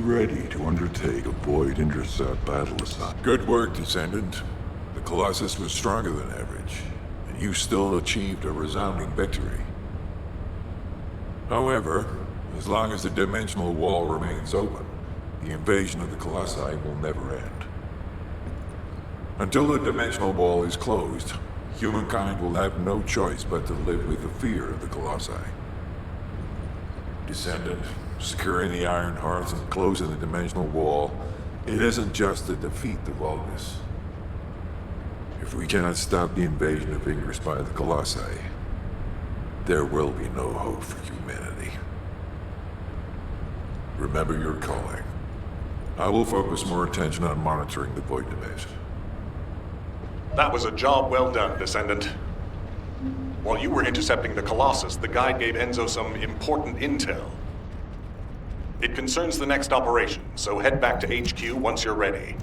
Ready to undertake a void intercept battle assignment. Good work, Descendant. The Colossus was stronger than average, and you still achieved a resounding victory. However, as long as the dimensional wall remains open, the invasion of the Colossi will never end. Until the dimensional wall is closed, humankind will have no choice but to live with the fear of the Colossi. Descendant, securing the Iron Hearts and closing the dimensional wall, it isn't just to defeat the Vulgus. If we cannot stop the invasion of Ingress by the Colossi, there will be no hope for humanity. Remember your calling. I will focus more attention on monitoring the Void Dimension. That was a job well done, Descendant. While you were intercepting the Colossus, the guide gave Enzo some important intel. It concerns the next operation, so head back to HQ once you're ready.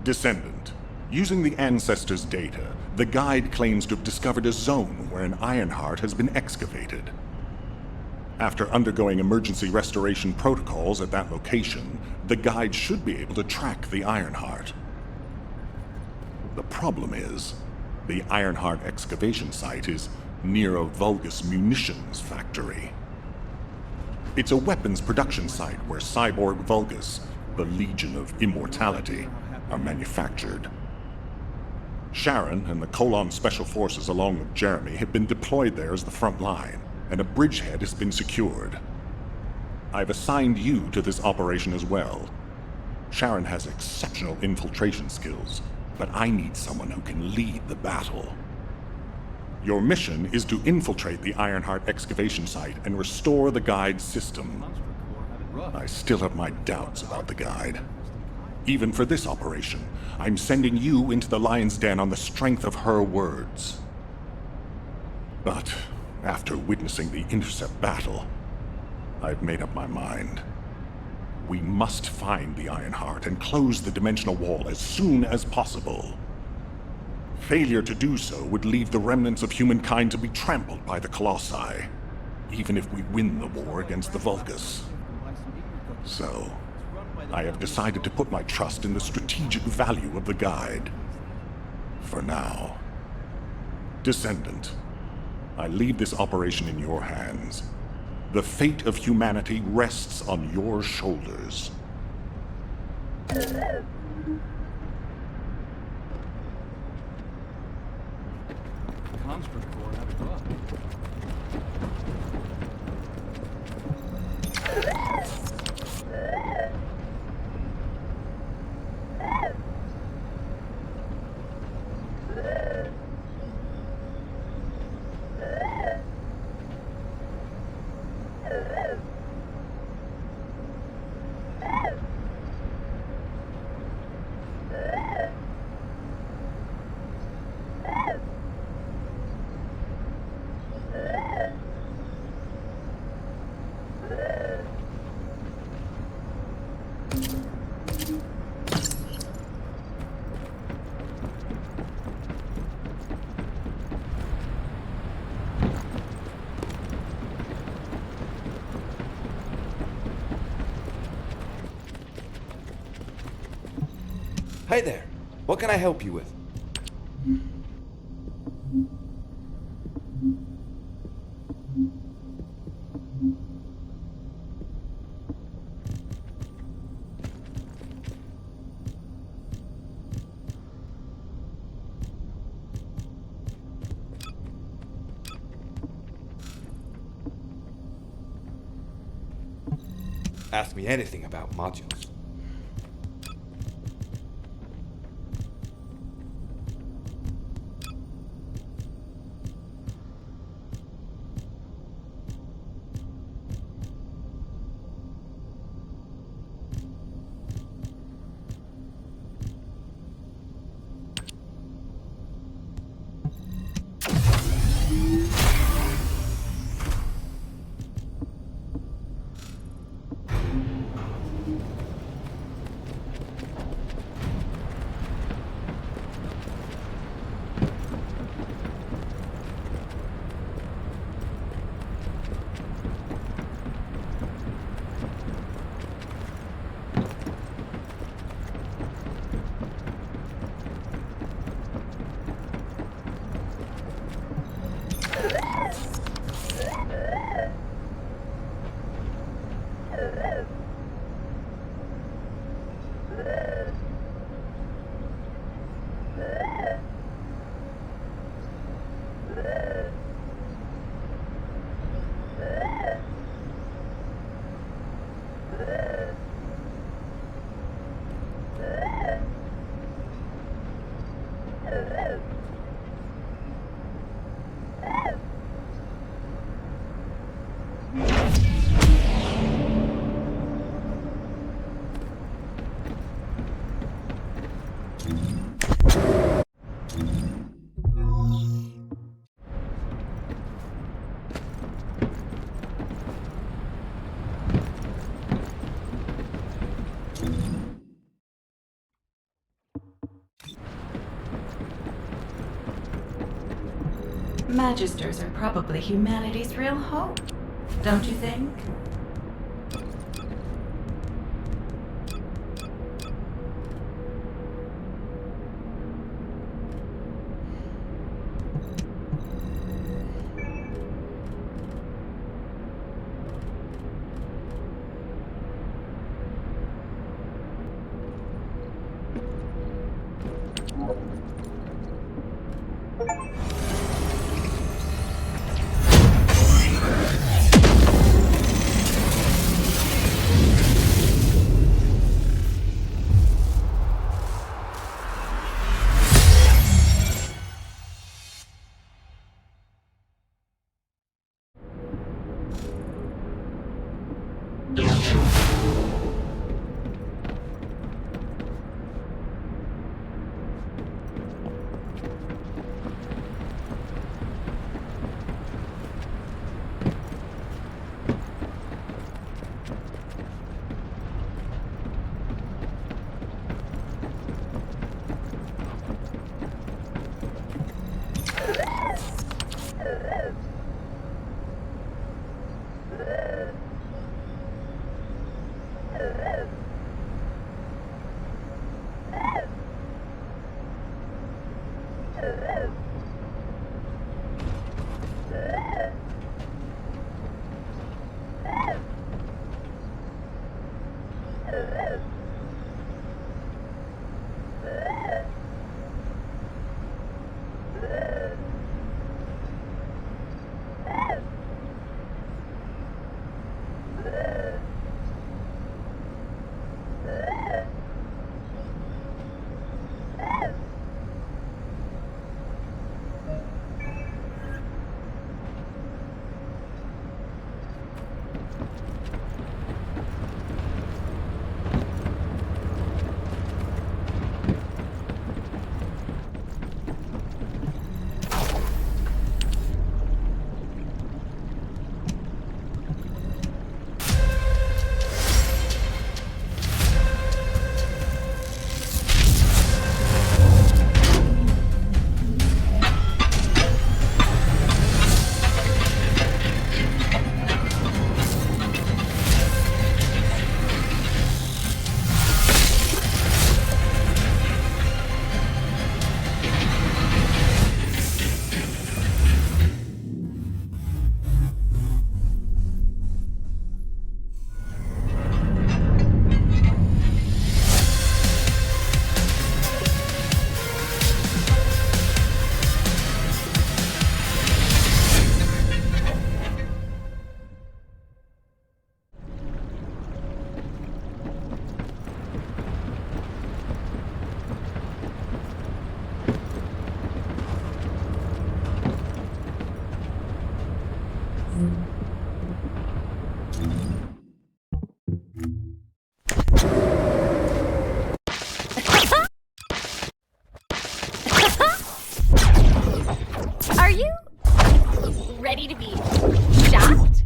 Descendant. Using the Ancestors' data, the guide claims to have discovered a zone where an Ironheart has been excavated. After undergoing emergency restoration protocols at that location, the guide should be able to track the Ironheart. The problem is, the Ironheart excavation site is near a Vulgus munitions factory. It's a weapons production site where cyborg Vulgus, the Legion of Immortality, are manufactured. Sharon and the Colon Special Forces along with Jeremy have been deployed there as the front line, and a bridgehead has been secured. I've assigned you to this operation as well. Sharon has exceptional infiltration skills, but I need someone who can lead the battle. Your mission is to infiltrate the Ironheart excavation site and restore the guide's system. I still have my doubts about the guide. Even for this operation, I'm sending you into the Lion's Den on the strength of her words. But after witnessing the intercept battle, I've made up my mind. We must find the Ironheart and close the dimensional wall as soon as possible. Failure to do so would leave the remnants of humankind to be trampled by the Colossi, even if we win the war against the Vulgus. So, I have decided to put my trust in the strategic value of the guide. For now. Descendant, I leave this operation in your hands. The fate of humanity rests on your shoulders. Hi there. What can I help you with? Ask me anything about modules. Magisters are probably humanity's real hope, don't you think? Are you ready to be shocked?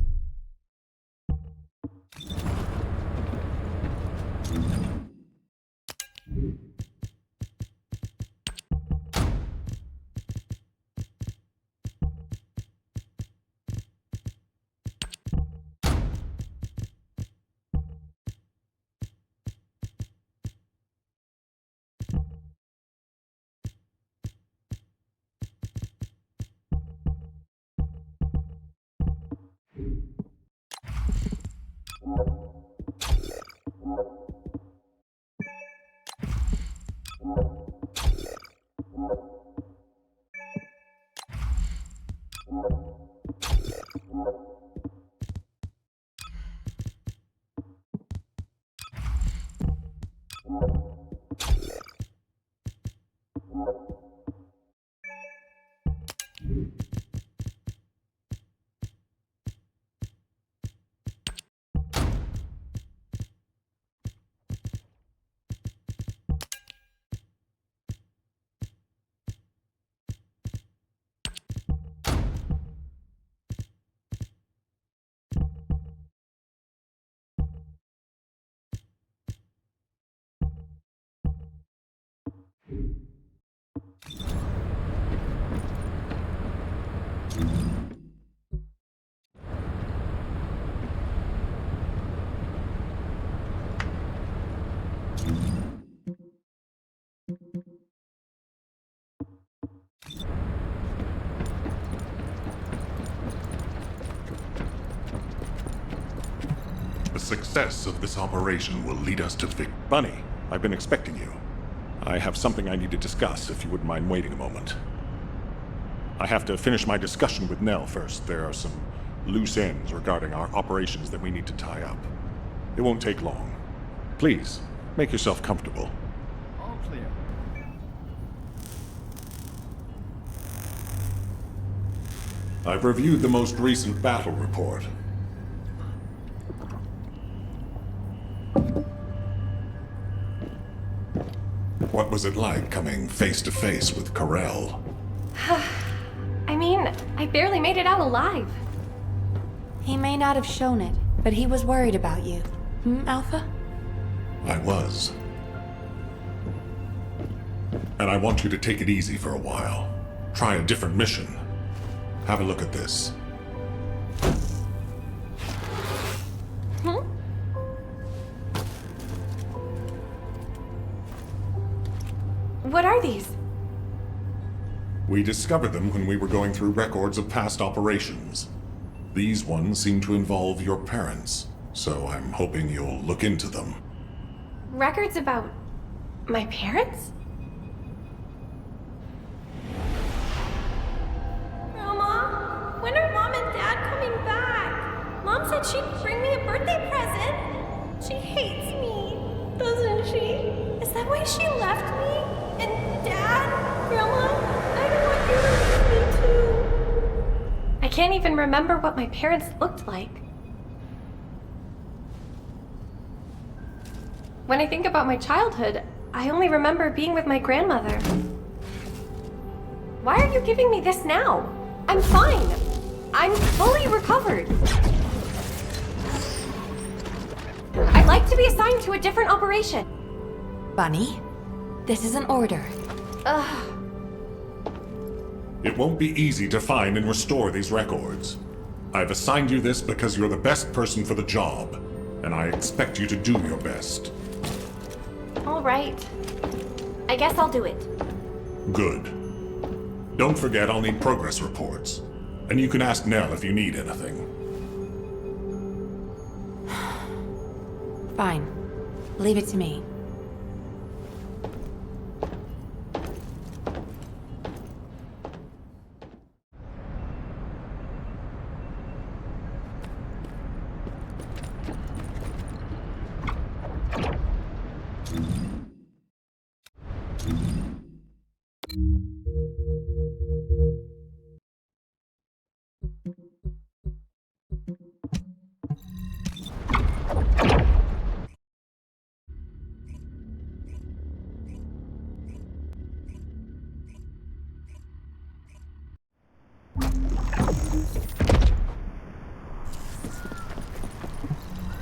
The success of this operation will lead us to Bunny, I've been expecting you. I have something I need to discuss, if you wouldn't mind waiting a moment. I have to finish my discussion with Nell first. There are some loose ends regarding our operations that we need to tie up. It won't take long. Please, make yourself comfortable. All clear. I've reviewed the most recent battle report. What was it like coming face to face with Corell? I mean, I barely made it out alive. He may not have shown it, but he was worried about you. Alpha? I was. And I want you to take it easy for a while. Try a different mission. Have a look at this. What are these? We discovered them when we were going through records of past operations. These ones seem to involve your parents, so I'm hoping you'll look into them. Records about my parents? Grandma, when are Mom and Dad coming back? Mom said she'd bring me a birthday present. She hates me, doesn't she? Is that why she left me? And Dad, Grandma, I don't want you to leave me too. I can't even remember what my parents looked like. When I think about my childhood, I only remember being with my grandmother. Why are you giving me this now? I'm fine. I'm fully recovered. I'd like to be assigned to a different operation. Bunny, this is an order. Ugh. It won't be easy to find and restore these records. I've assigned you this because you're the best person for the job, and I expect you to do your best. All right. I guess I'll do it. Good. Don't forget I'll need progress reports, and you can ask Nell if you need anything. Fine. Leave it to me.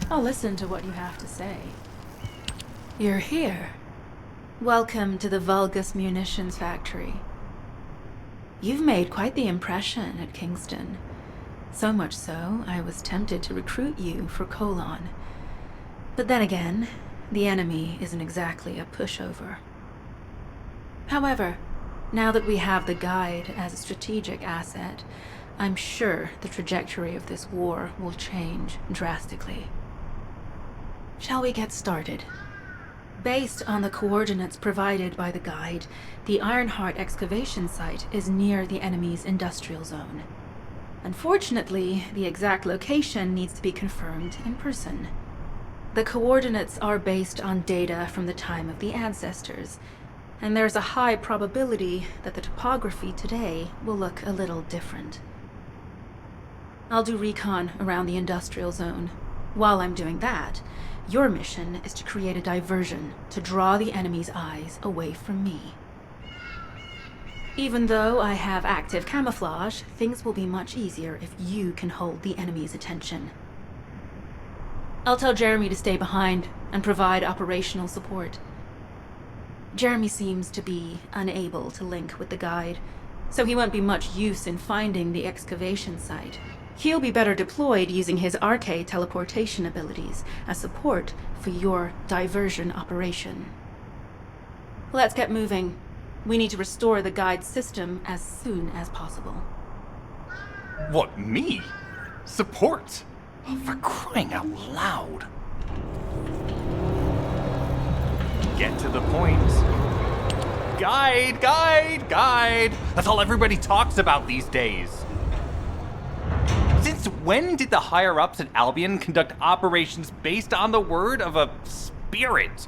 I'll listen to what you have to say. You're here. Welcome to the Vulgus Munitions Factory. You've made quite the impression at Kingston. So much so, I was tempted to recruit you for Colon. But then again, the enemy isn't exactly a pushover. However, now that we have the Guide as a strategic asset, I'm sure the trajectory of this war will change drastically. Shall we get started? Based on the coordinates provided by the guide, the Ironheart excavation site is near the enemy's industrial zone. Unfortunately, the exact location needs to be confirmed in person. The coordinates are based on data from the time of the ancestors, and there's a high probability that the topography today will look a little different. I'll do recon around the industrial zone. While I'm doing that, your mission is to create a diversion to draw the enemy's eyes away from me. Even though I have active camouflage, things will be much easier if you can hold the enemy's attention. I'll tell Jeremy to stay behind and provide operational support. Jeremy seems to be unable to link with the guide, so he won't be much use in finding the excavation site. He'll be better deployed using his RK teleportation abilities as support for your diversion operation. Let's get moving. We need to restore the guide's system as soon as possible. What, me? Support? Oh, for crying out loud. Get to the point. Guide, guide, guide. That's all everybody talks about these days. Since when did the higher-ups at Albion conduct operations based on the word of a spirit?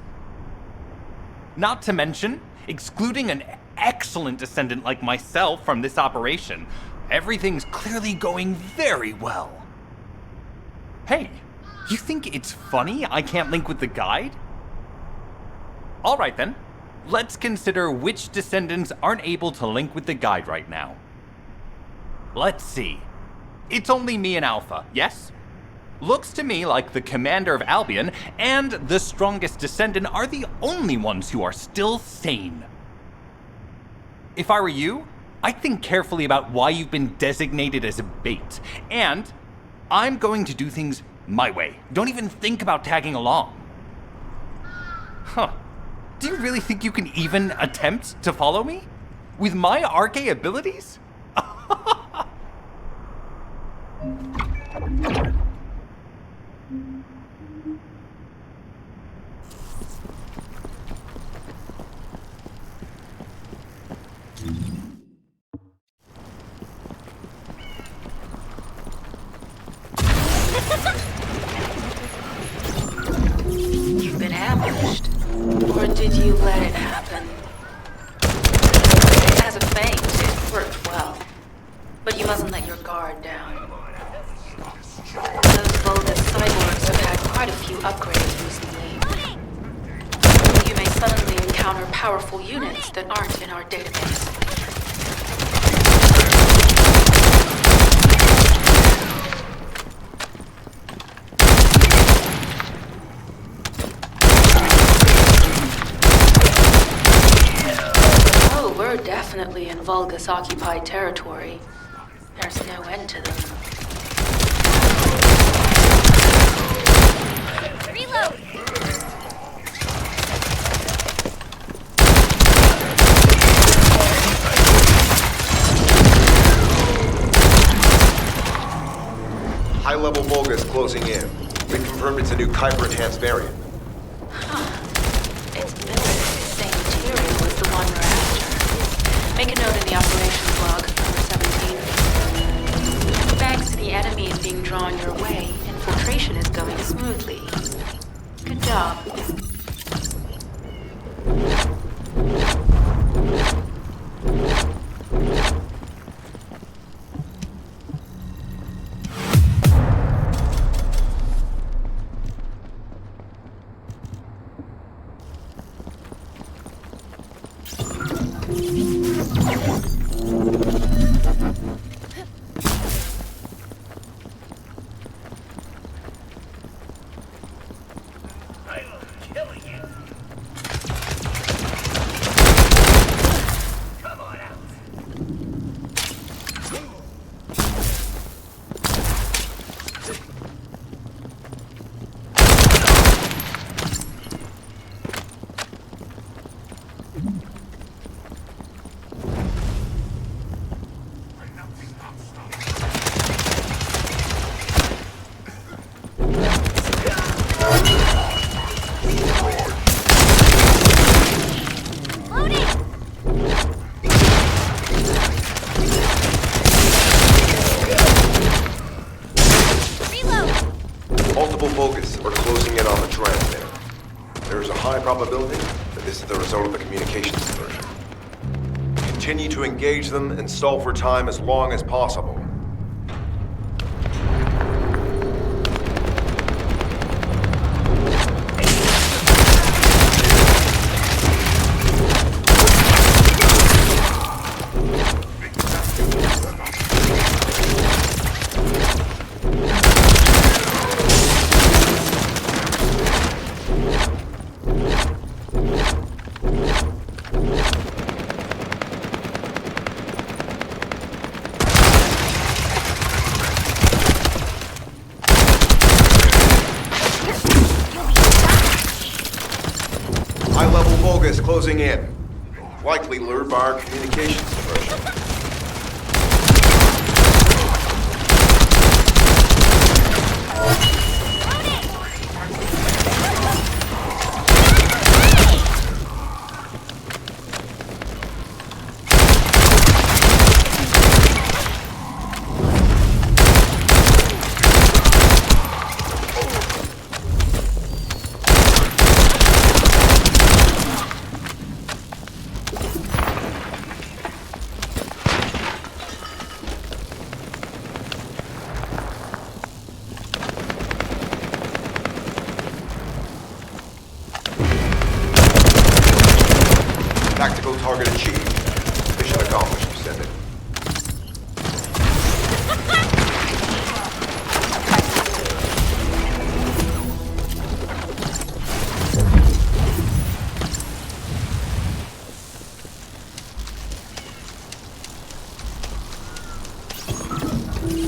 Not to mention, excluding an excellent descendant like myself from this operation, everything's clearly going very well. Hey, you think it's funny I can't link with the guide? Alright then, let's consider which descendants aren't able to link with the guide right now. Let's see. It's only me and Alpha, yes? Looks to me like the commander of Albion and the strongest descendant are the only ones who are still sane. If I were you, I'd think carefully about why you've been designated as a bait, and I'm going to do things my way. Don't even think about tagging along. Huh. Do you really think you can even attempt to follow me? With my RK abilities? You've been ambushed. Or did you let it happen? As a feint, it worked well. But you mustn't let your guard down. Those Vulgus cyborgs have had quite a few upgrades recently. You may suddenly encounter powerful units that aren't in our database. Oh, we're definitely in Vulgus-occupied territory. There's no end to them. Reload! High-level Vulgus closing in. We confirmed it's a new kyper-enhanced variant. It's built with the same material as the one we're after. Make a note in the operations log, number 17. Thanks to the enemies being drawn your way, infiltration is going smoothly. Good job. We're closing in on the transmitter. There's a high probability that this is the result of the communications diversion. Continue to engage them and stall for time as long as possible. High-level Vulgus closing in. Likely lured by our communications diversion. Tactical target achieved. Mission accomplished, Descendant.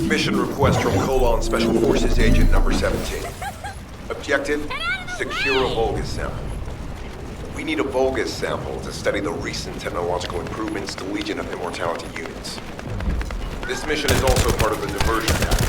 Mission request from Colon Special Forces Agent number 17. Objective, secure a Vulgus sample. We need a Vulgus sample to study the recent technological improvements to Legion of Immortality units. This mission is also part of the Diversion tactics.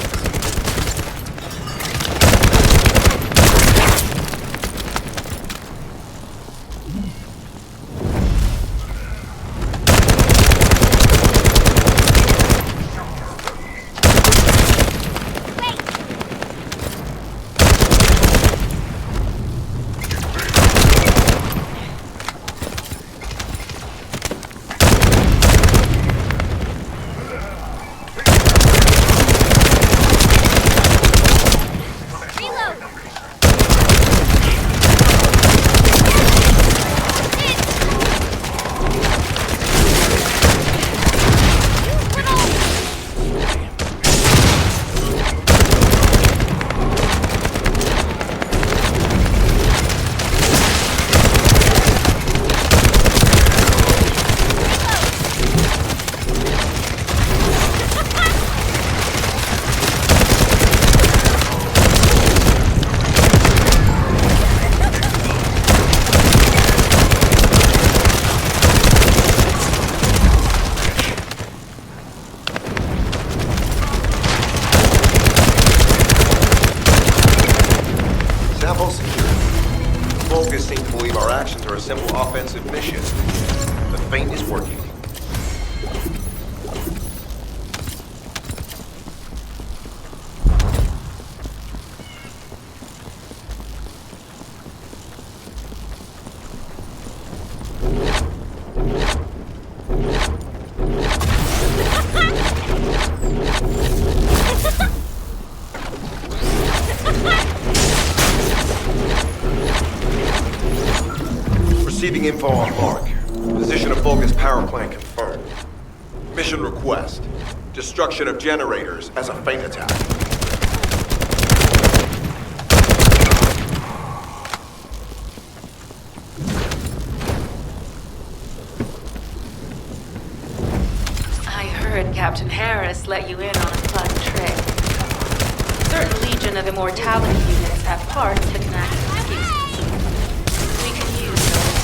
Vulgus seem to believe our actions are a simple offensive mission. The feint is working. Receiving info on mark. Position of Vulgus power plant confirmed. Mission request. Destruction of generators as a feint attack. I heard Captain Harris let you in on a fun trick. Certain Legion of Immortality units have parts that can act as excuses. We can use those.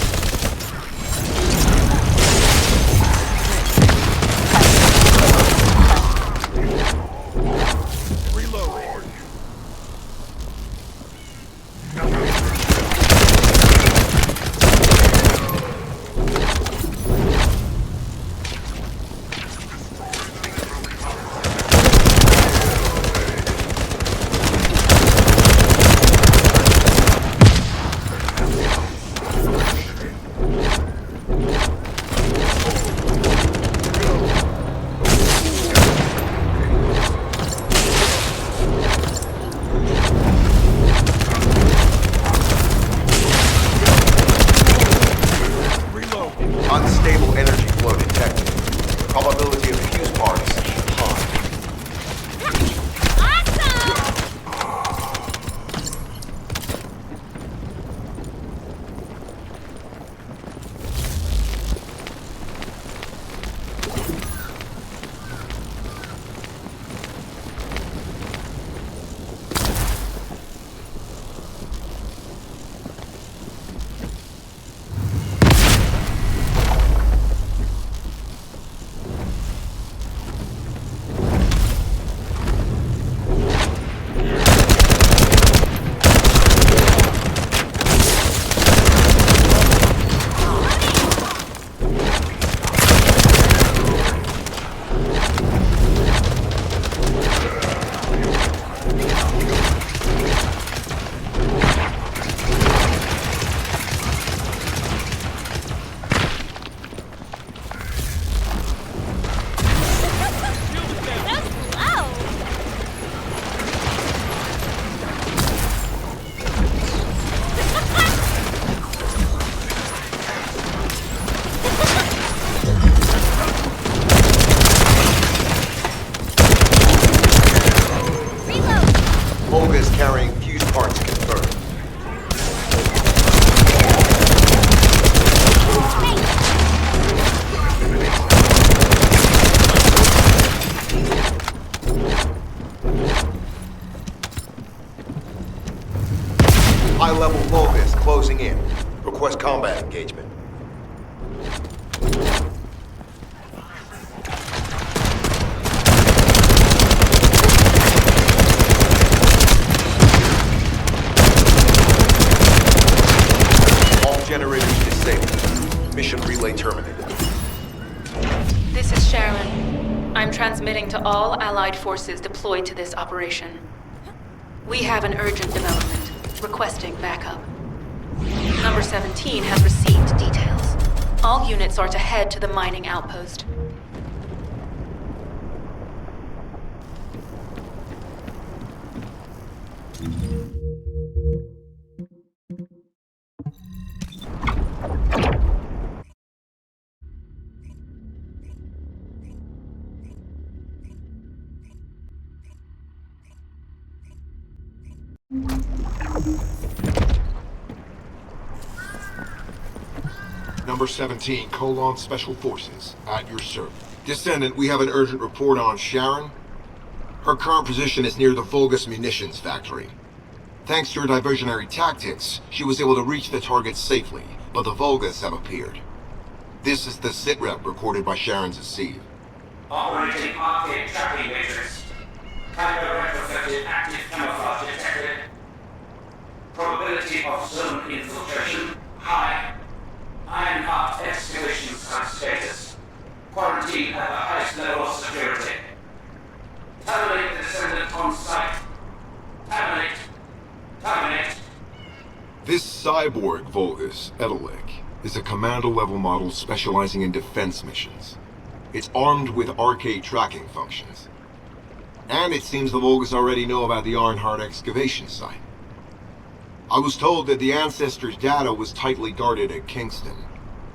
High-level Vulgus closing in. Request combat engagement. All generators disabled. Mission relay terminated. This is Sharon. I'm transmitting to all Allied forces deployed to this operation. We have an urgent development, requesting backup. Number 17 has received details. All units are to head to the mining outpost. Number 17, Special Forces, at your service. Descendant, we have an urgent report on Sharon. Her current position is near the Vulgus munitions factory. Thanks to her diversionary tactics, she was able to reach the target safely, but the Vulgus have appeared. This is the sitrep recorded by Sharon's Deceive. Operating arcade tracking matrix. Kyper retrofitted active camouflage detected. Probability of zone infiltration high. Ironheart excavation site status. Quarantine at the highest level of security. Terminate the Descendant on site. Terminate. Terminate. This cyborg Vulgus, Edelek, is a commando-level model specializing in defense missions. It's armed with arcade tracking functions. And it seems the Vulgus already know about the Ironheart excavation site. I was told that the Ancestors' data was tightly guarded at Kingston.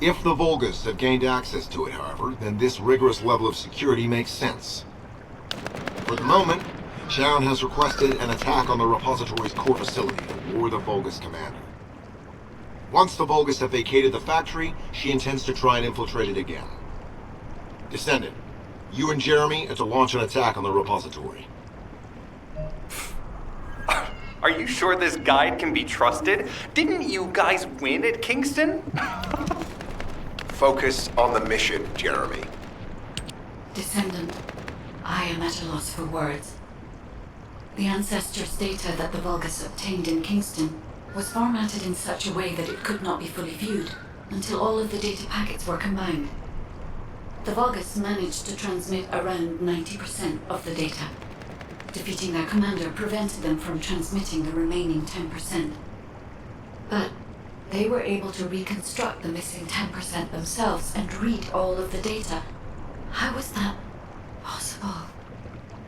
If the Vulgus have gained access to it, however, then this rigorous level of security makes sense. For the moment, Sharon has requested an attack on the repository's core facility to lure the Vulgus commander. Once the Vulgus have vacated the factory, she intends to try and infiltrate it again. Descendant, you and Jeremy are to launch an attack on the repository. Are you sure this guide can be trusted? Didn't you guys win at Kingston? Focus on the mission, Jeremy. Descendant, I am at a loss for words. The Ancestors' data that the Vulgus obtained in Kingston was formatted in such a way that it could not be fully viewed until all of the data packets were combined. The Vulgus managed to transmit around 90% of the data. Defeating their commander prevented them from transmitting the remaining 10%. But they were able to reconstruct the missing 10% themselves and read all of the data. How was that possible?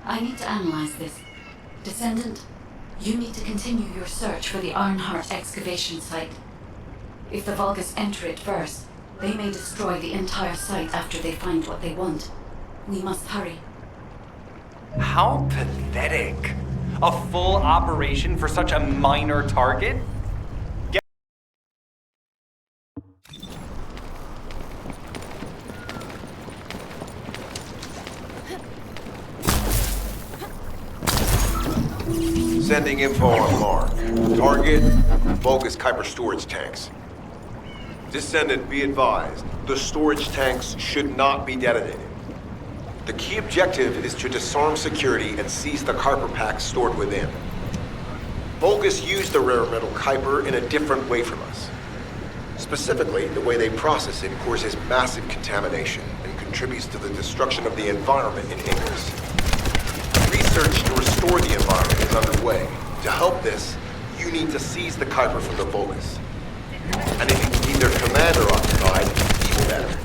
I need to analyze this. Descendant, you need to continue your search for the Ironheart excavation site. If the Vulgus enter it first, they may destroy the entire site after they find what they want. We must hurry. How pathetic. A full operation for such a minor target? Sending info on mark. Target, Vulgus Kyper storage tanks. Descendant, be advised, the storage tanks should not be detonated. The key objective is to disarm security and seize the Kyper packs stored within. Vulgus use the rare metal Kyper in a different way from us. Specifically, the way they process it causes massive contamination and contributes to the destruction of the environment in Ingress. Research to restore the environment is underway. To help this, you need to seize the Kyper from the Vulgus. And if you can keep their commander occupied, even better.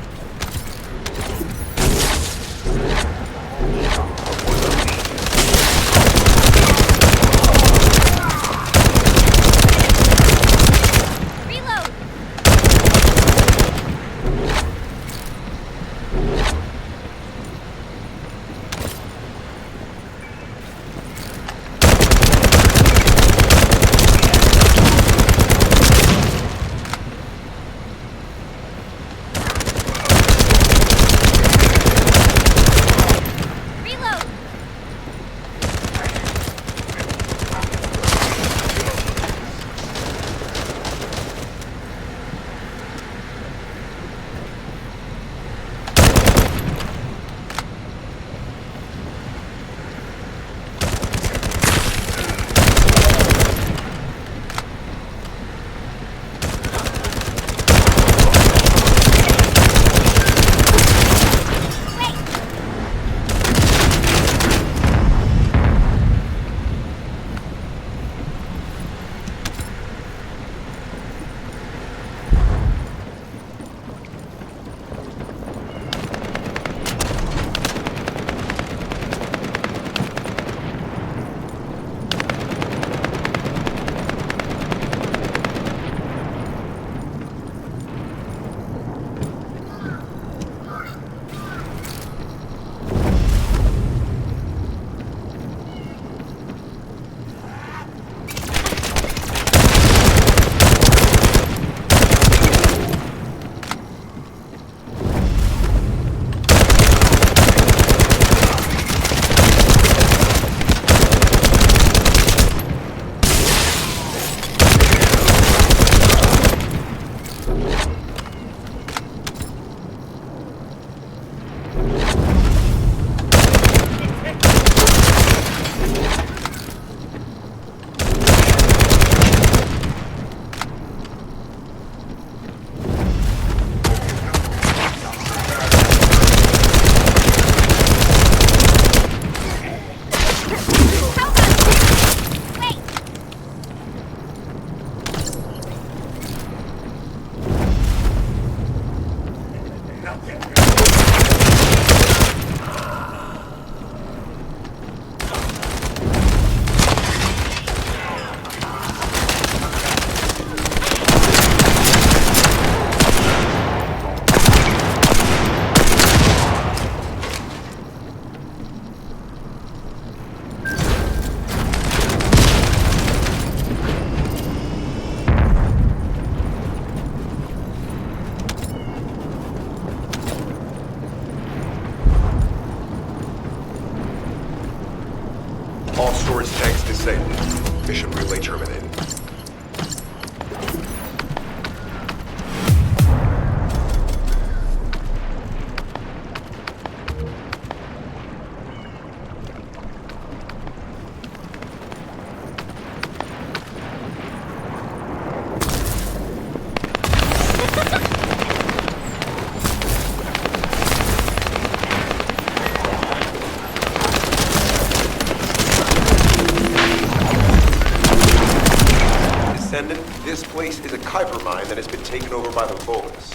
Descendant, this place is a kyper mine that has been taken over by the Vulgus.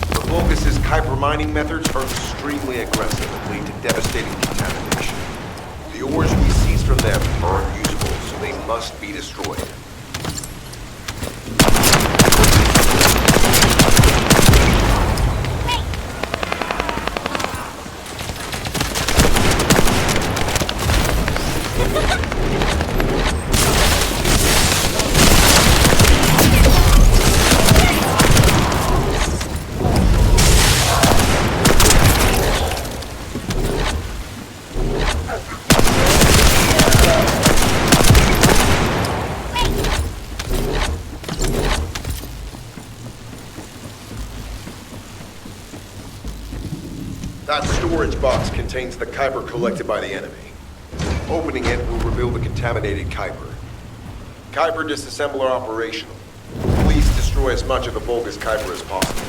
The Vulgus' kyper mining methods are extremely aggressive and lead to devastating contamination. The ores we seize from them are unusable, so they must be destroyed. That storage box contains the kyper collected by the enemy. Opening it will reveal the contaminated kyper. Kyper disassembler operational. Please destroy as much of the Vulgus kyper as possible.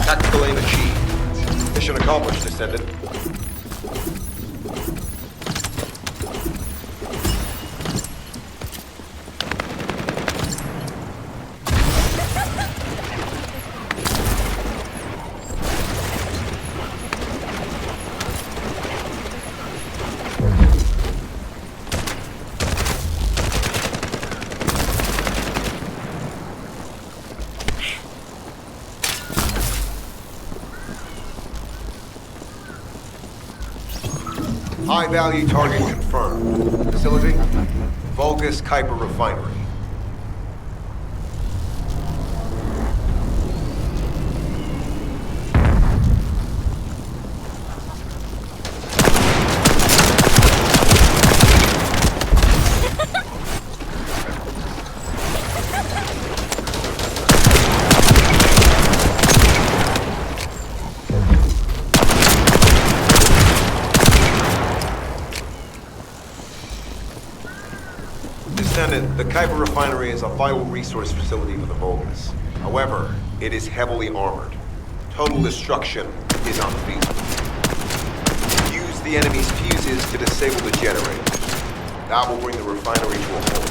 Tactical aim achieved. Mission accomplished, Descendant. High-value target confirmed. Facility? Vulgus Kyper Refinery. Descendant, the Kyper Refinery is a vital resource facility for the Vulgus. However, it is heavily armored. Total destruction is unfeasible. Use the enemy's fuses to disable the generators. That will bring the refinery to a halt.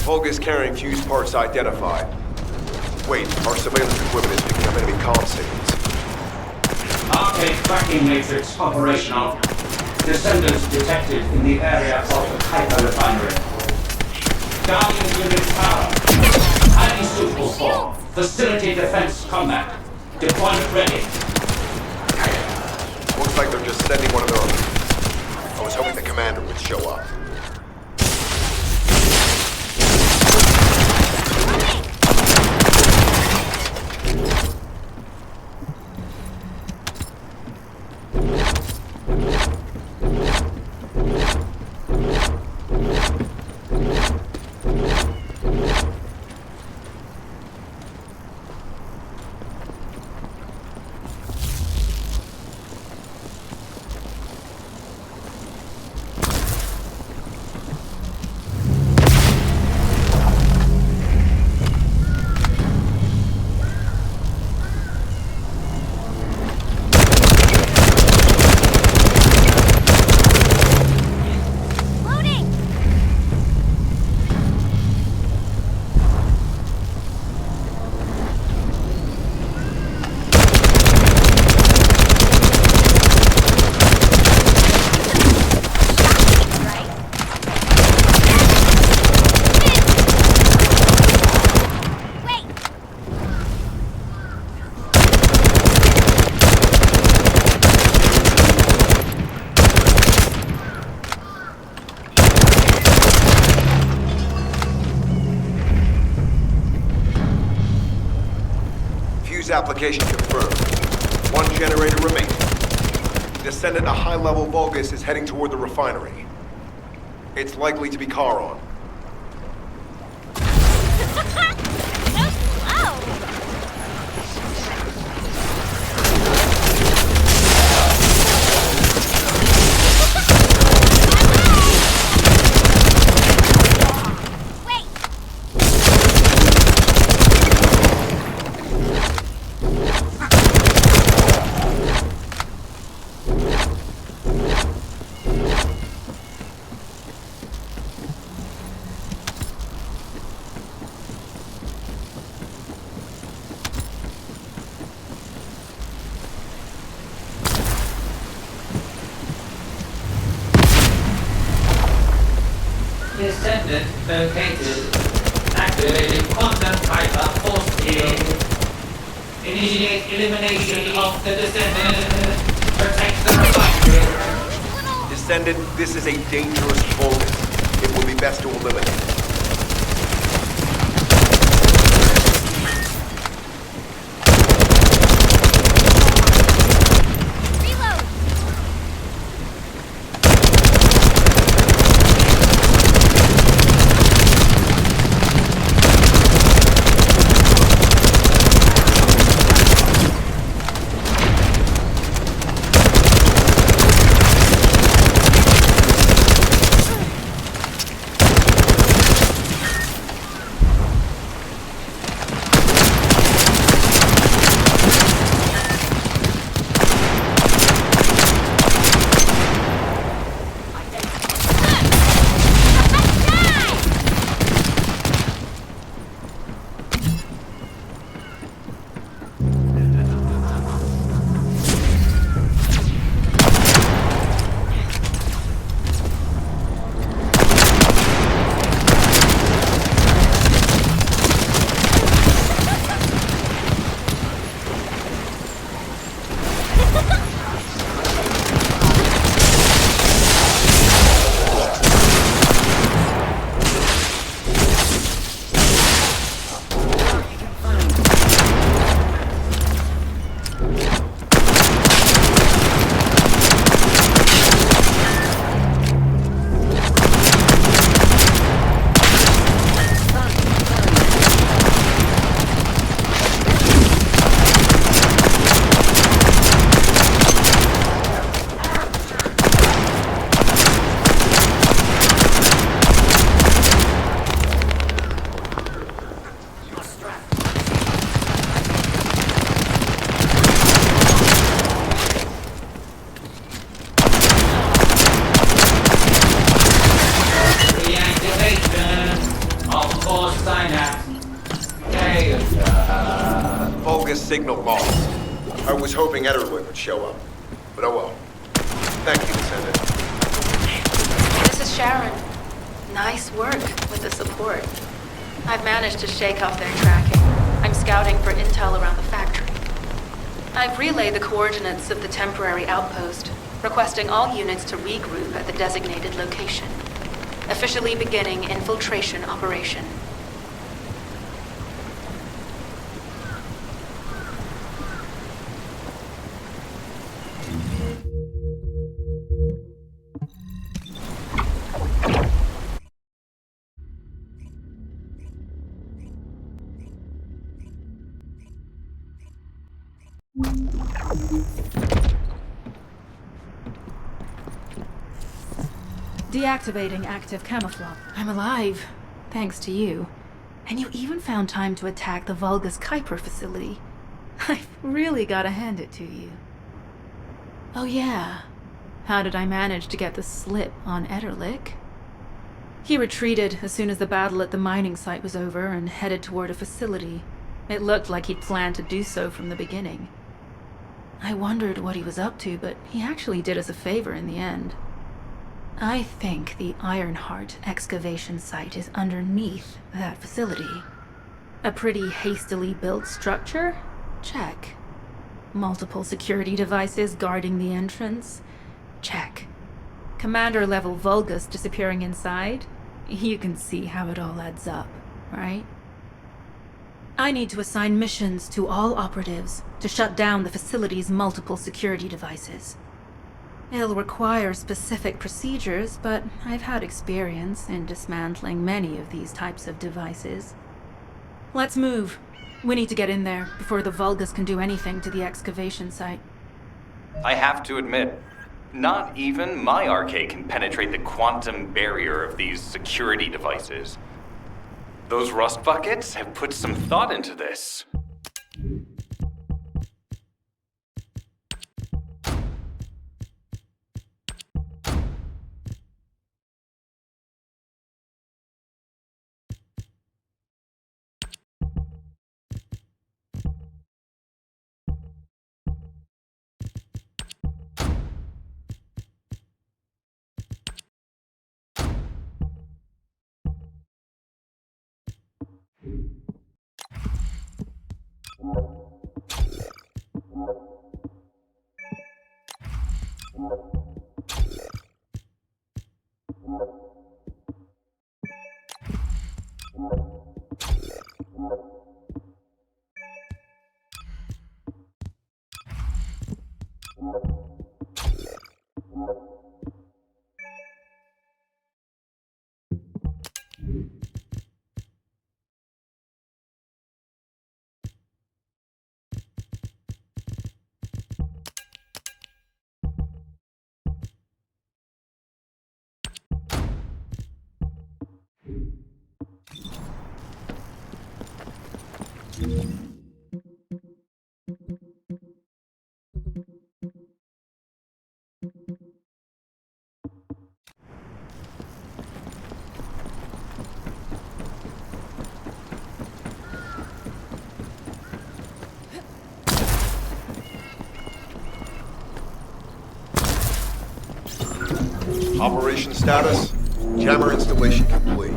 Vulgus carrying fuse parts identified. Wait, our surveillance equipment is picking up enemy comm signals. Arcade tracking matrix operational. Descendants detected in the area of the Kyper Refinery. Guardian unit power. Highly suitable for facility defense combat. Deployment ready. Looks like they're just sending one of their own. I was hoping the commander would show up. Application confirmed. One generator remaining. Descendant, a high-level Vulgus is heading toward the refinery. It's likely to be Charon. Descendant located. Activating quantum kyper force field. Initiate elimination of the Descendant. Protect the refinery. Descendant, this is a dangerous Vulgus. It will be best to eliminate. Signal lost. I was hoping Ederlin would show up, but oh well. Thank you, Descendant. This is Sharon. Nice work with the support. I've managed to shake off their tracking. I'm scouting for intel around the factory. I've relayed the coordinates of the temporary outpost, requesting all units to regroup at the designated location. Officially beginning infiltration operation. Deactivating active camouflage. I'm alive, thanks to you. And you even found time to attack the Vulgus Kyper facility. I've really gotta hand it to you. Oh yeah, how did I manage to get the slip on Ederlich? He retreated as soon as the battle at the mining site was over and headed toward a facility. It looked like he'd planned to do so from the beginning. I wondered what he was up to, but he actually did us a favor in the end. I think the Ironheart excavation site is underneath that facility. A pretty hastily built structure? Check. Multiple security devices guarding the entrance? Check. Commander-level Vulgus disappearing inside? You can see how it all adds up, right? I need to assign missions to all operatives to shut down the facility's multiple security devices. It'll require specific procedures, but I've had experience in dismantling many of these types of devices. Let's move. We need to get in there before the Vulgus can do anything to the excavation site. I have to admit, not even my RK can penetrate the quantum barrier of these security devices. Those rust buckets have put some thought into this. Operation status, jammer installation complete.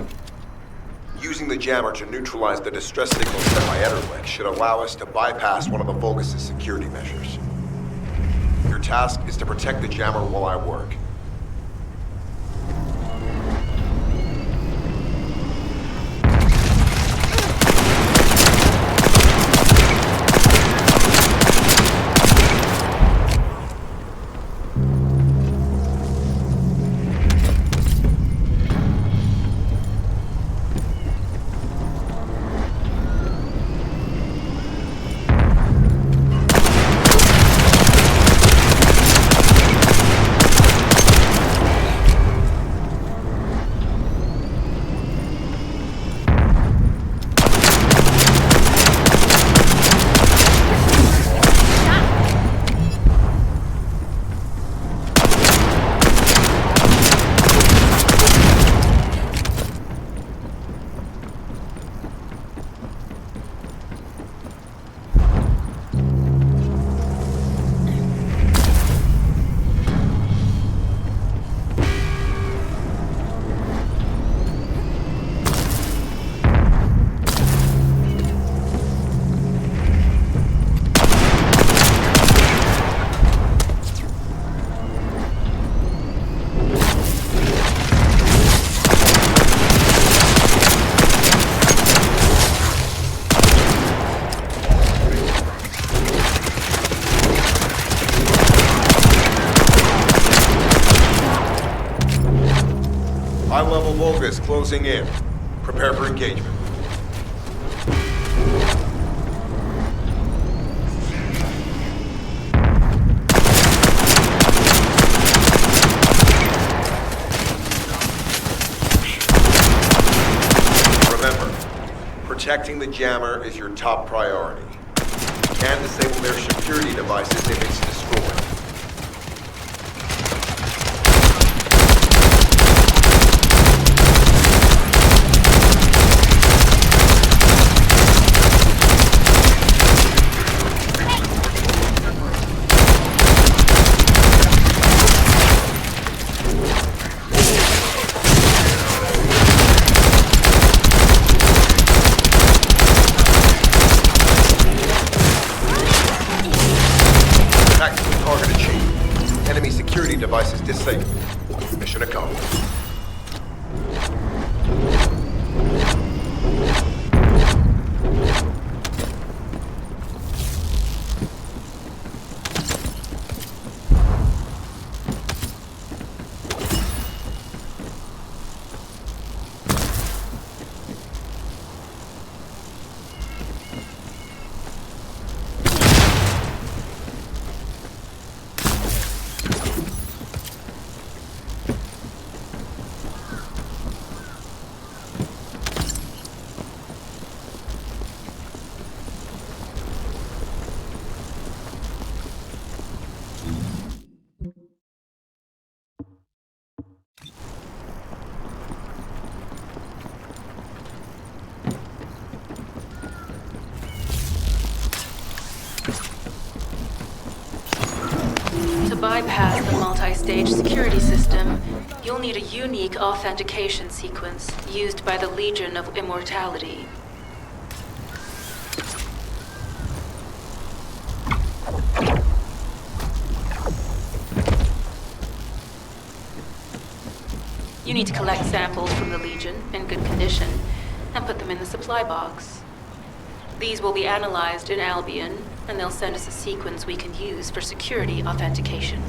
Using the jammer to neutralize the distress signal sent by Ederlich should allow us to bypass one of the Vulgus' security measures. Your task is to protect the jammer while I work. Vulgus closing in. Prepare for engagement. Protecting the jammer is your top priority. You can disable their security devices if it's destroyed. Devices disabled. Mission accomplished. To bypass the multi-stage security system, you'll need a unique authentication sequence used by the Legion of Immortality. You need to collect samples from the Legion in good condition and put them in the supply box. These will be analyzed in Albion, and they'll send us a sequence we can use for security authentication.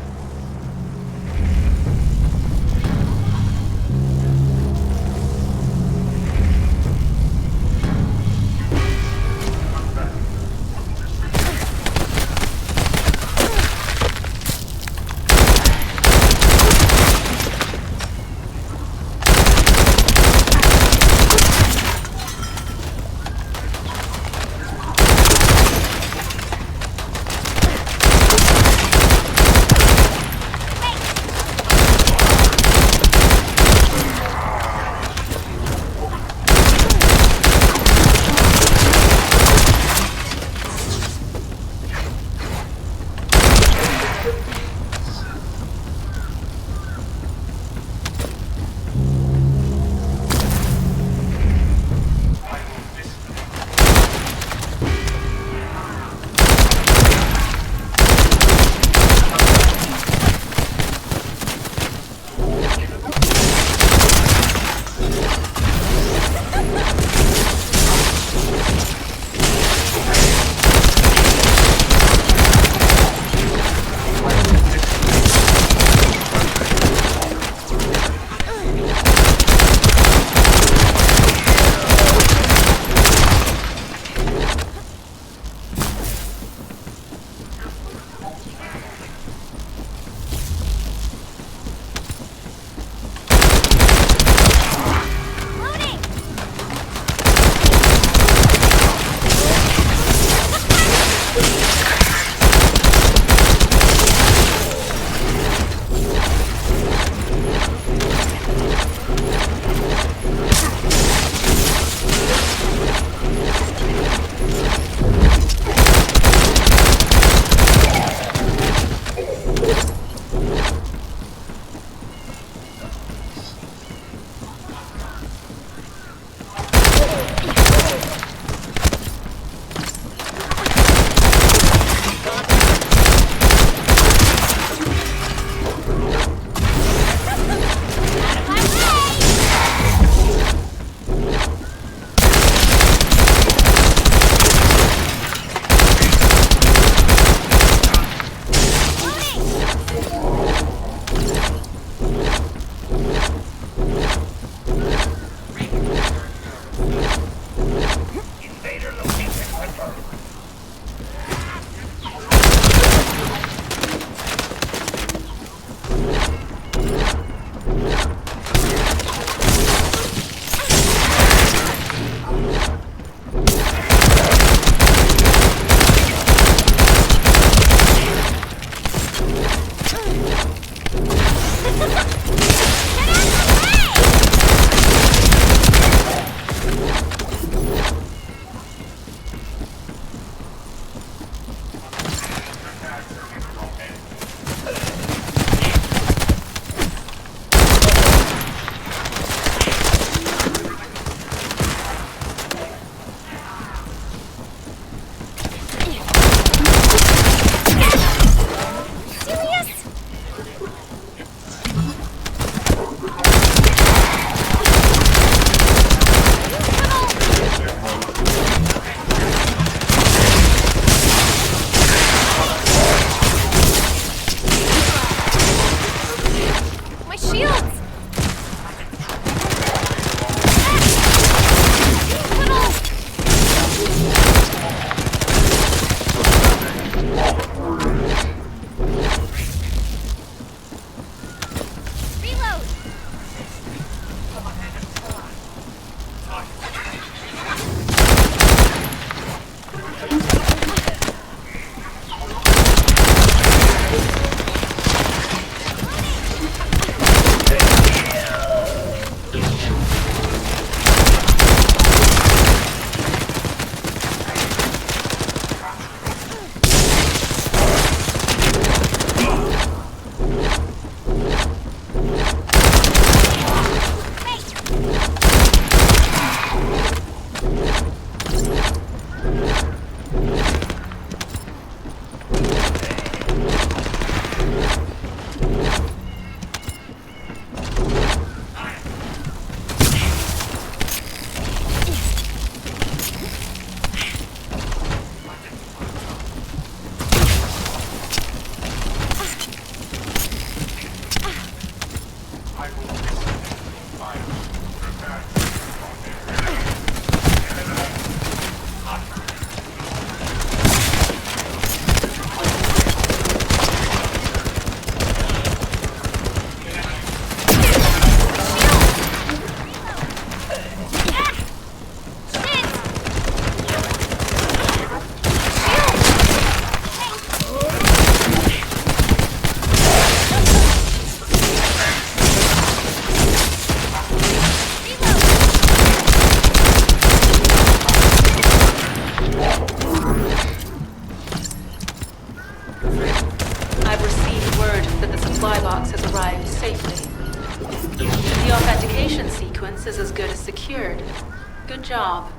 Good job.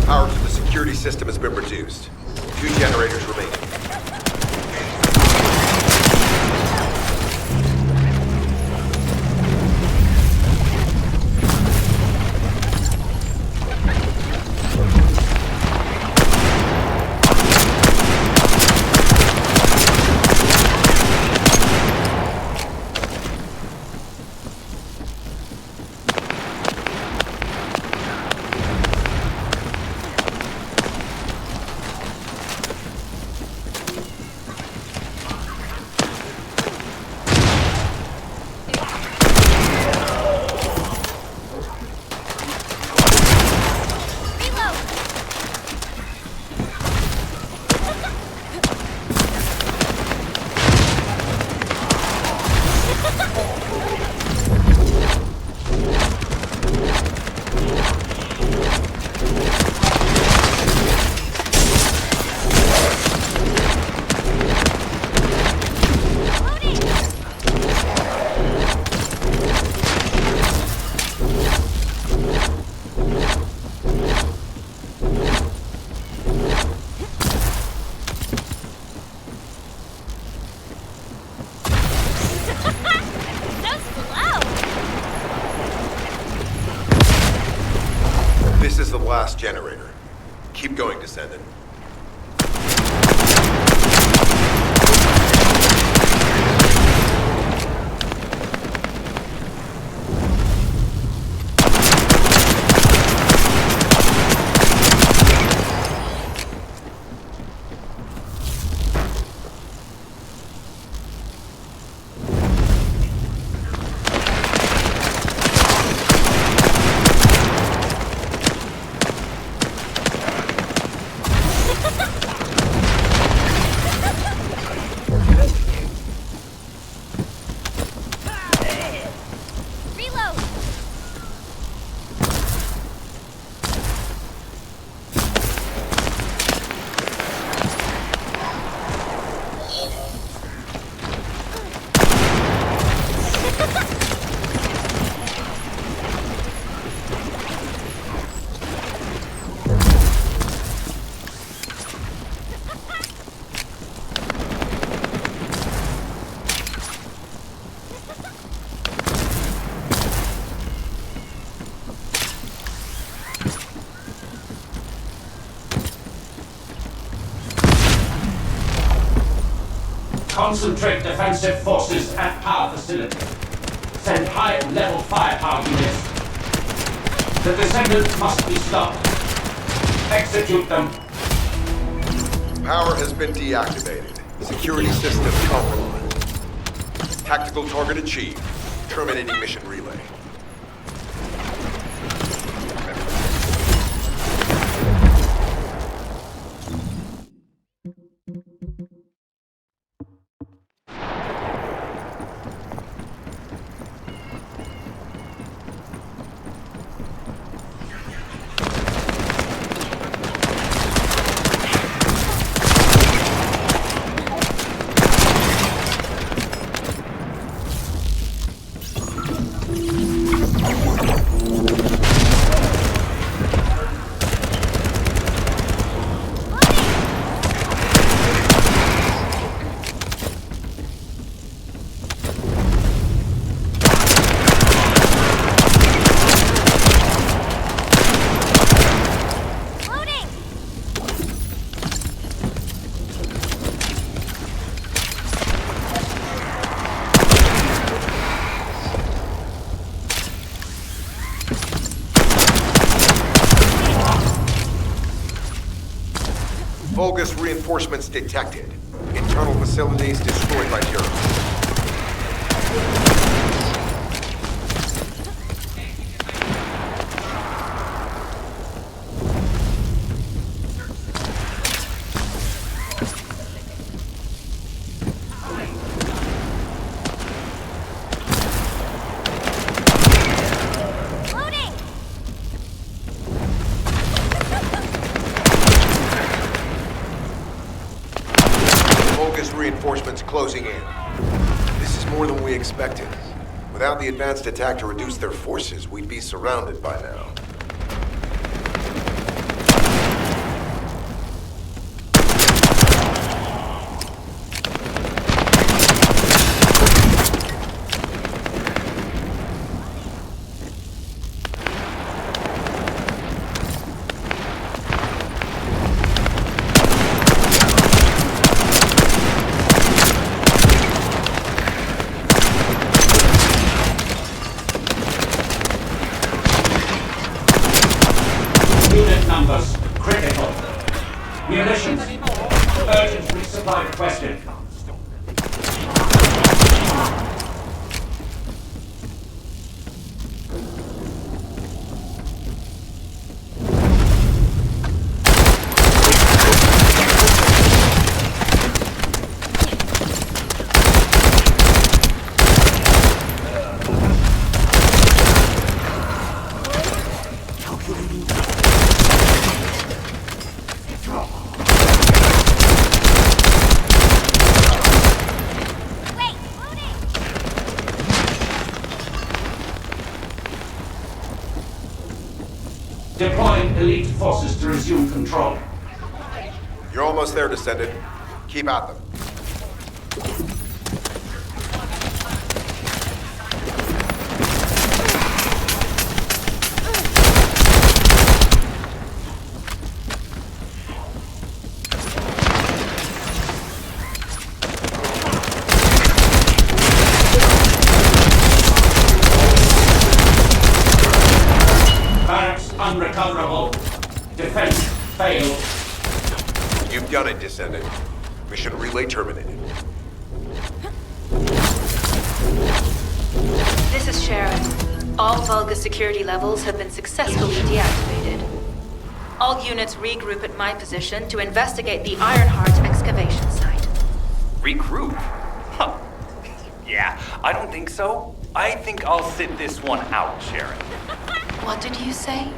Power to the security system has been reduced. 2 generators remaining. This is the last generator. Keep going, Descendant. Concentrate defensive forces at power facility. Send high-level firepower units. The Descendant must be stopped. Execute them. Power has been deactivated. Security system compromised. Tactical target achieved. Terminating mission relay. Vulgus reinforcements detected. Internal facilities destroyed by terrorists. Reinforcements closing in. This is more than we expected. Without the advanced attack to reduce their forces, we'd be surrounded by now. Unit numbers critical. Munitions. Urgent resupply requested. Deploying elite forces to resume control. You're almost there, Descendant. Keep at them. Unrecoverable. Defense failed. You've done it, Descendant. Mission relay terminated. This is Sharon. All Vulgus security levels have been successfully deactivated. All units regroup at my position to investigate the Ironheart excavation site. Regroup? Huh. Yeah, I don't think so. I think I'll sit this one out, Sharon. What did you say?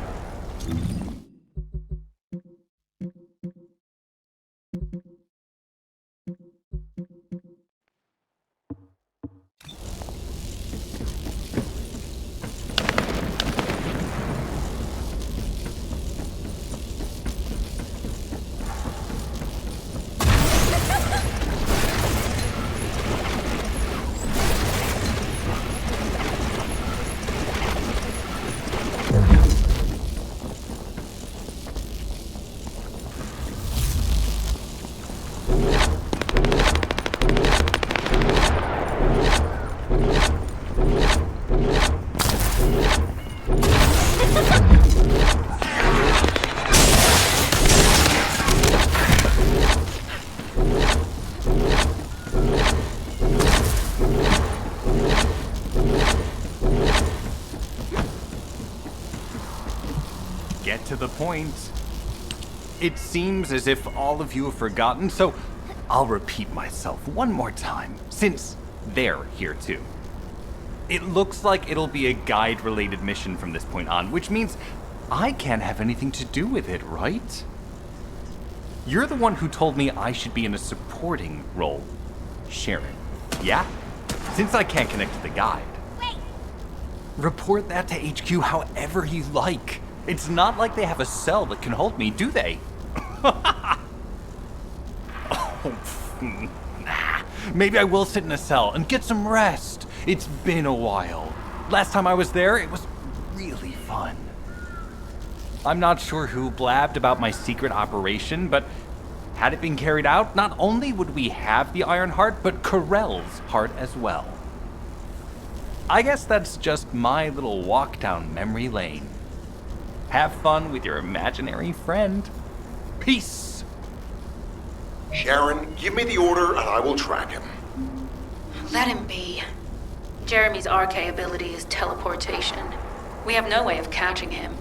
Get to the point. It seems as if all of you have forgotten, so I'll repeat myself one more time, since they're here too. It looks like it'll be a guide-related mission from this point on, which means I can't have anything to do with it, right? You're the one who told me I should be in a supporting role, Sharon. Yeah? Since I can't connect to the guide. Wait. Report that to HQ however you like. It's not like they have a cell that can hold me, do they? Oh, nah. Maybe I will sit in a cell and get some rest. It's been a while. Last time I was there, it was really fun. I'm not sure who blabbed about my secret operation, but had it been carried out, not only would we have the Iron Heart, but Corell's heart as well. I guess that's just my little walk down memory lane. Have fun with your imaginary friend. Peace. Sharon, give me the order and I will track him. Let him be. Jeremy's RK ability is teleportation. We have no way of catching him.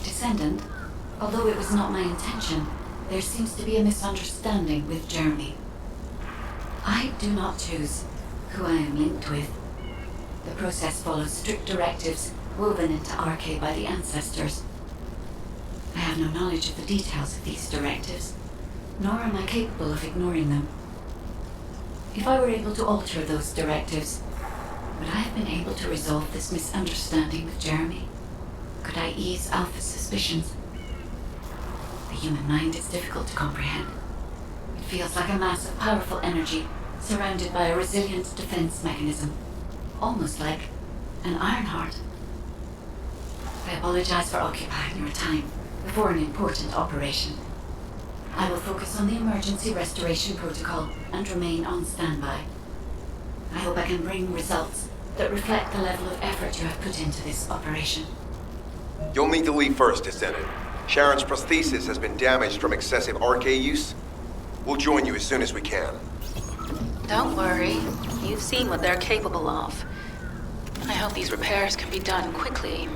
Descendant, although it was not my intention, there seems to be a misunderstanding with Jeremy. I do not choose who I am linked with. The process follows strict directives woven into RK by the ancestors. I have no knowledge of the details of these directives, nor am I capable of ignoring them. If I were able to alter those directives, would I have been able to resolve this misunderstanding with Jeremy? Could I ease Alpha's suspicions? The human mind is difficult to comprehend. It feels like a mass of powerful energy surrounded by a resilient defense mechanism, almost like an iron heart. I apologize for occupying your time before an important operation. I will focus on the emergency restoration protocol and remain on standby. I hope I can bring results that reflect the level of effort you have put into this operation. You'll need to leave first, Descendant. Sharon's prosthesis has been damaged from excessive RK use. We'll join you as soon as we can. Don't worry. You've seen what they're capable of. I hope these repairs can be done quickly.